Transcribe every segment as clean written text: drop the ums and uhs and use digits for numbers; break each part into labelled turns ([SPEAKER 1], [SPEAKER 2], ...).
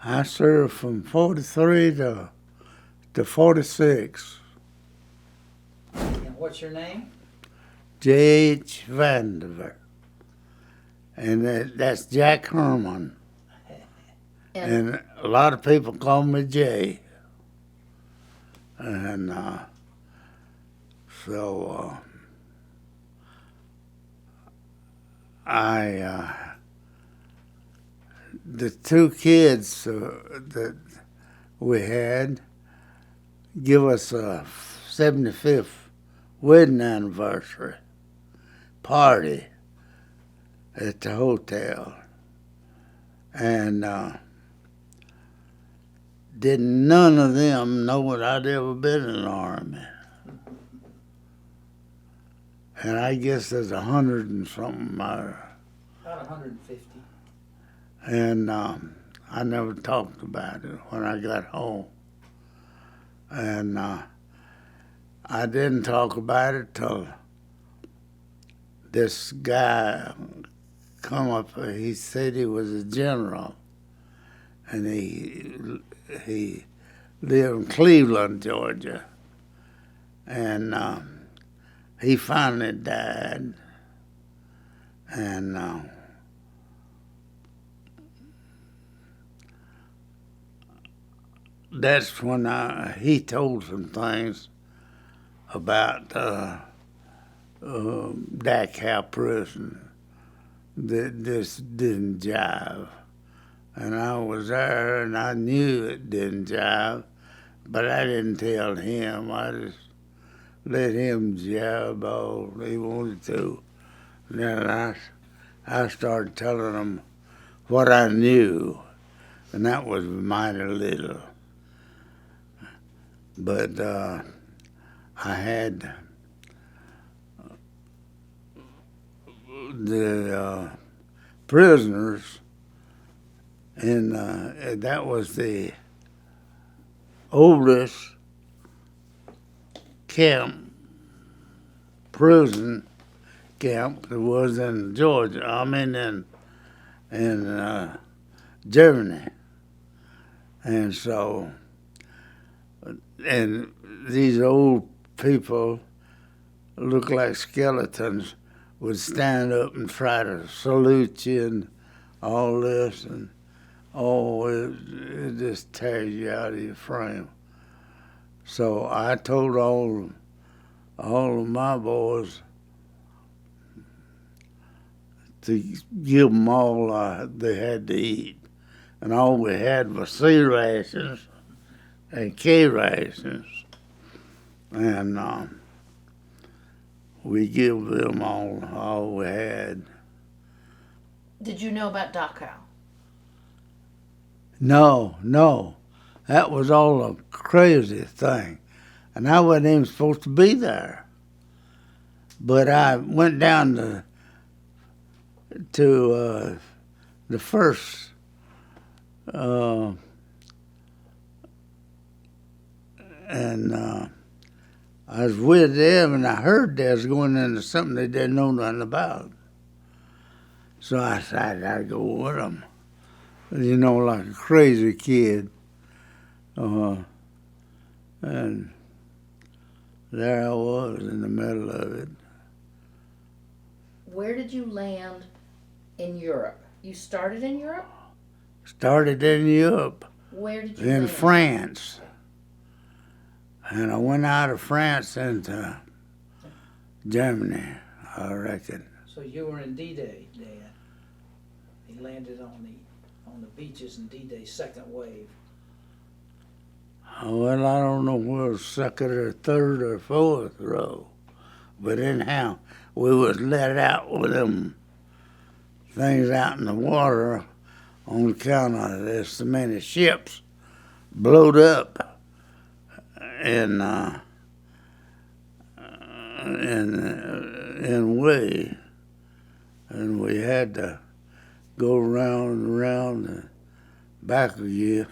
[SPEAKER 1] I served from 43 to 46.
[SPEAKER 2] And what's your name?
[SPEAKER 1] J.H. Vandiver. And that's Jack Herman. And a lot of people call me Jay. And so the two kids that we had give us a 75th wedding anniversary party at the hotel. And didn't none of them know that I'd ever been in the Army. And I guess there's 100 and something there.
[SPEAKER 2] About 150.
[SPEAKER 1] And I never talked about it when I got home. And I didn't talk about it till this guy come up. He said he was a general, and he lived in Cleveland, Georgia. And he finally died. And that's when he told some things about Dachau prison that just didn't jive. And I was there, and I knew it didn't jive, but I didn't tell him. I just let him jive all he wanted to. And then I started telling him what I knew, and that was mighty little. But I had the prisoners, and that was the oldest prison camp that was in Georgia. I mean, in Germany. And so, and these old people look like skeletons would stand up and try to salute you and all this, and it just tears you out of your frame. So I told all of my boys to give them all they had to eat, and all we had was C rations and K rations, and we give them all we had.
[SPEAKER 3] Did you know about Dachau?
[SPEAKER 1] No, that was all a crazy thing, and I wasn't even supposed to be there. But I went down to the first and I was with them, and I heard they was going into something they didn't know nothing about. So I decided I'd go with them, you know, like a crazy kid. And there I was in the middle of it.
[SPEAKER 3] Where did you land in Europe? You started in Europe?
[SPEAKER 1] Started in Europe.
[SPEAKER 3] Where did you
[SPEAKER 1] In
[SPEAKER 3] land?
[SPEAKER 1] France. And I went out of France into Germany, I reckon.
[SPEAKER 2] So you were in D-Day, Dad. He landed on the beaches in D-Day's second wave.
[SPEAKER 1] Well, I don't know whether it was second or third or fourth row. But anyhow, we was let out with them things out in the water on account of there's so many ships blowed up in way, and we had to go round and round and back again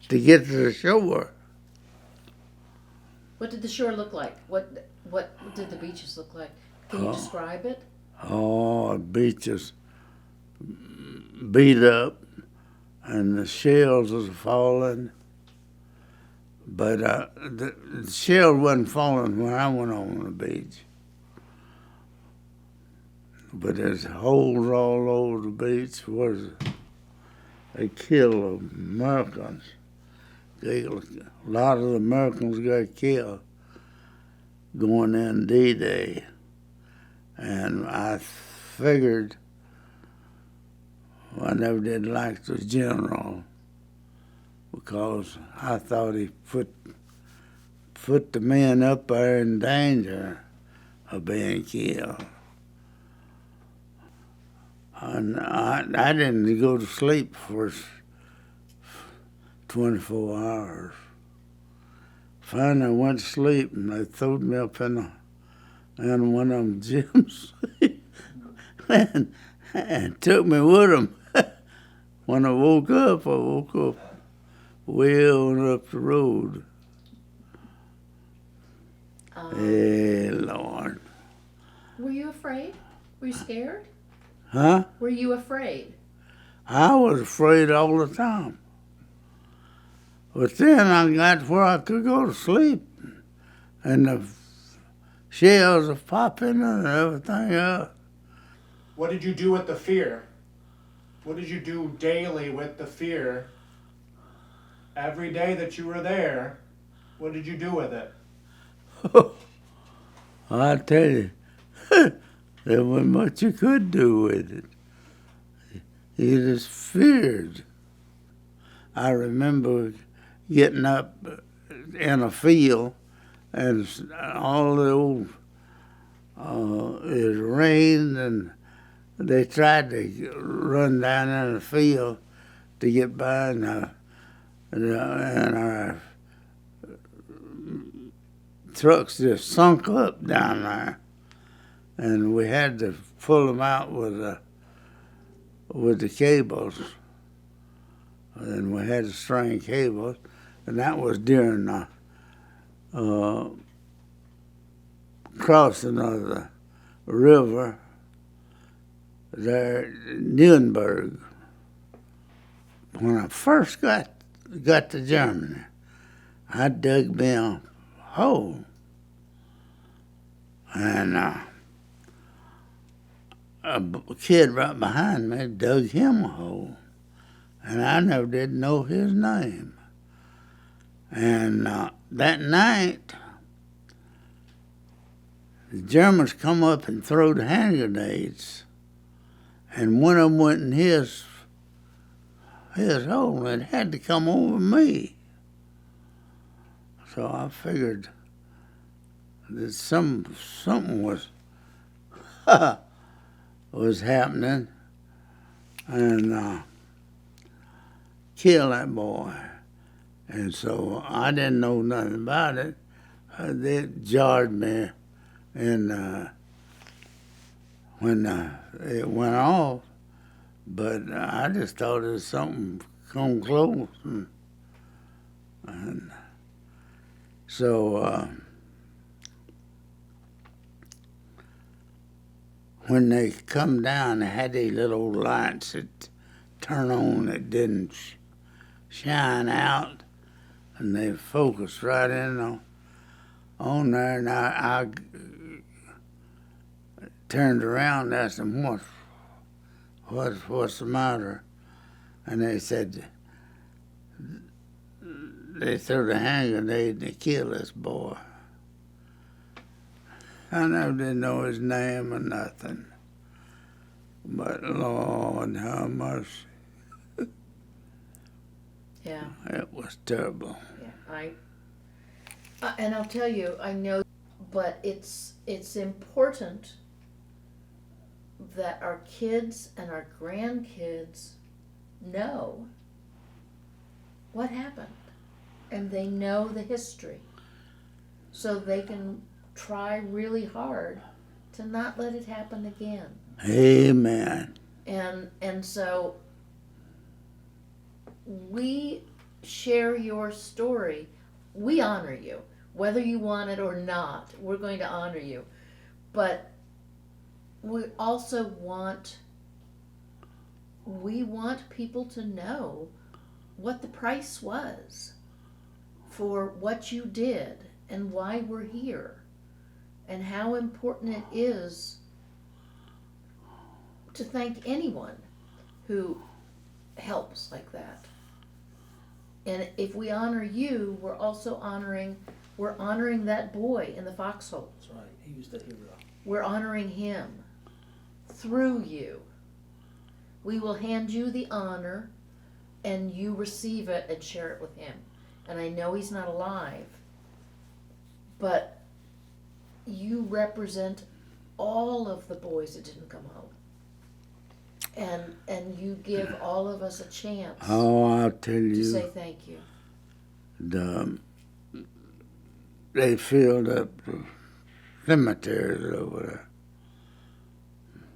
[SPEAKER 1] to get to the shore.
[SPEAKER 3] What did the shore look like? What did the beaches look like? Can you describe it?
[SPEAKER 1] Oh, beaches beat up, and the shells was falling. But the shell wasn't falling when I went on the beach. But there's holes all over the beach where they killed Americans. A lot of the Americans got killed going in D-Day. And I figured I never did like the general because I thought he put the men up there in danger of being killed. And I didn't go to sleep for 24 hours. Finally, I went to sleep, and they threw me up in one of them gyms and took me with them. When I woke up way on up the road. Hey, Lord.
[SPEAKER 3] Were you afraid? Were you scared?
[SPEAKER 1] Huh?
[SPEAKER 3] Were you afraid?
[SPEAKER 1] I was afraid all the time. But then I got where I could go to sleep, and the shells are popping and everything else.
[SPEAKER 4] What did you do with the fear? What did you do daily with the fear? Every day that you were there, what did you do with it?
[SPEAKER 1] I tell you, there wasn't much you could do with it. You just feared. I remember getting up in a field, and all the old, it rained, and they tried to run down in the field to get by, and our trucks just sunk up down there, and we had to pull them out with the cables, and we had to string cables, and that was during the crossing of the river there, Nuremberg. When I first got to Germany, I dug me a hole, and a kid right behind me dug him a hole, and I never did know his name. And that night, the Germans come up and throwed hand grenades, and one of them went in his hole, and it had to come over me. So I figured that something was was happening, and kill that boy. And so I didn't know nothing about it. They jarred me, and when it went off, but I just thought it was something come close, and so when they come down, they had these little lights that turn on that didn't shine out, and they focused right in on there, and I turned around and asked them, what's the matter? And they said, they threw the hand grenade and they killed this boy. I never did know his name or nothing. But Lord, how much.
[SPEAKER 3] Yeah.
[SPEAKER 1] It was terrible.
[SPEAKER 3] Yeah, and I'll tell you, I know, but it's important that our kids and our grandkids know what happened, and they know the history, so they can try really hard to not let it happen again.
[SPEAKER 1] Amen.
[SPEAKER 3] And so we share your story. We honor you, whether you want it or not. We're going to honor you, but we also want we want people to know what the price was for what you did and why we're here and how important it is to thank anyone who helps like that. And if we honor you, we're also honoring that boy in the foxhole.
[SPEAKER 2] That's right, he was the hero.
[SPEAKER 3] We're honoring him through you. We will hand you the honor and you receive it and share it with him. And I know he's not alive, but you represent all of the boys that didn't come home. And you give all of us a chance
[SPEAKER 1] Oh, I'll tell
[SPEAKER 3] to
[SPEAKER 1] you,
[SPEAKER 3] say thank you.
[SPEAKER 1] they filled up the cemeteries over there.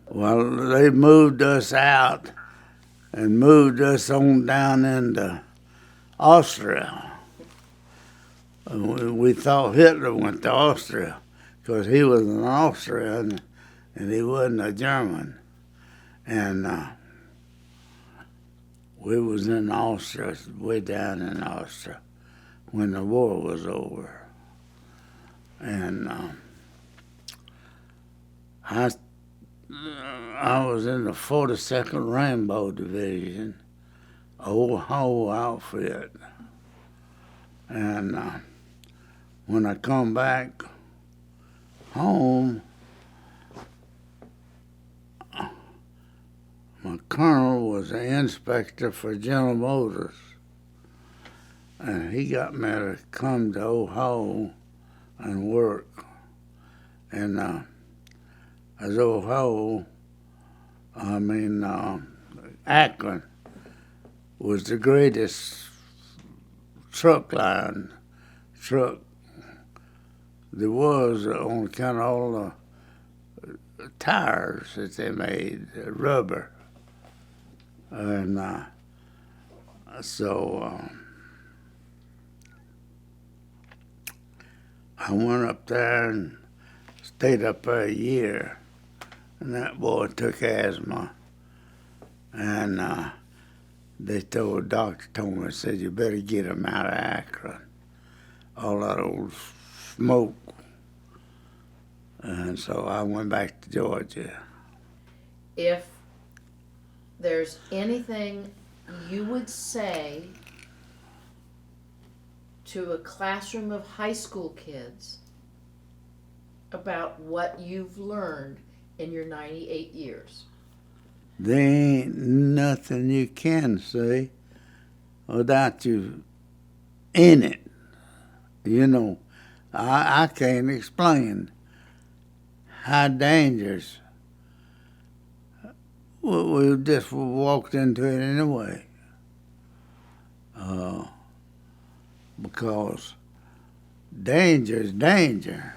[SPEAKER 1] Well, they moved us out and moved us on down into Austria. And we thought Hitler went to Austria because he was an Austrian and he wasn't a German. And we was in Austria, way down in Austria, when the war was over. And I was in the 42nd Rainbow Division, a whole outfit. And when I come back home, my colonel was an inspector for General Motors, and he got me to come to Ohio and work. And as Ohio, Akron was the greatest truck there was on account of all the tires that they made, rubber. And so I went up there and stayed up there a year, and that boy took asthma. And the doctor told me, said, you better get him out of Akron. All that old smoke. And so I went back to Georgia.
[SPEAKER 3] If there's anything you would say to a classroom of high school kids about what you've learned in your 98 years?
[SPEAKER 1] There ain't nothing you can say without you in it. You know, I can't explain how dangerous. We just walked into it anyway. Because danger is danger.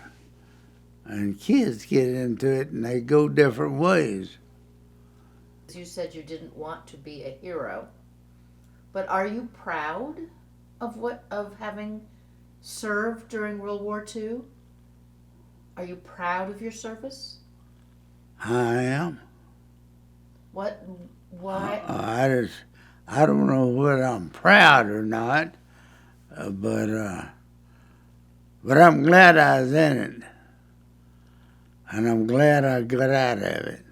[SPEAKER 1] And kids get into it and they go different ways.
[SPEAKER 3] You said you didn't want to be a hero, but are you proud of having served during World War II? Are you proud of your service?
[SPEAKER 1] I am.
[SPEAKER 3] Why?
[SPEAKER 1] I don't know whether I'm proud or not, but I'm glad I was in it, and I'm glad I got out of it.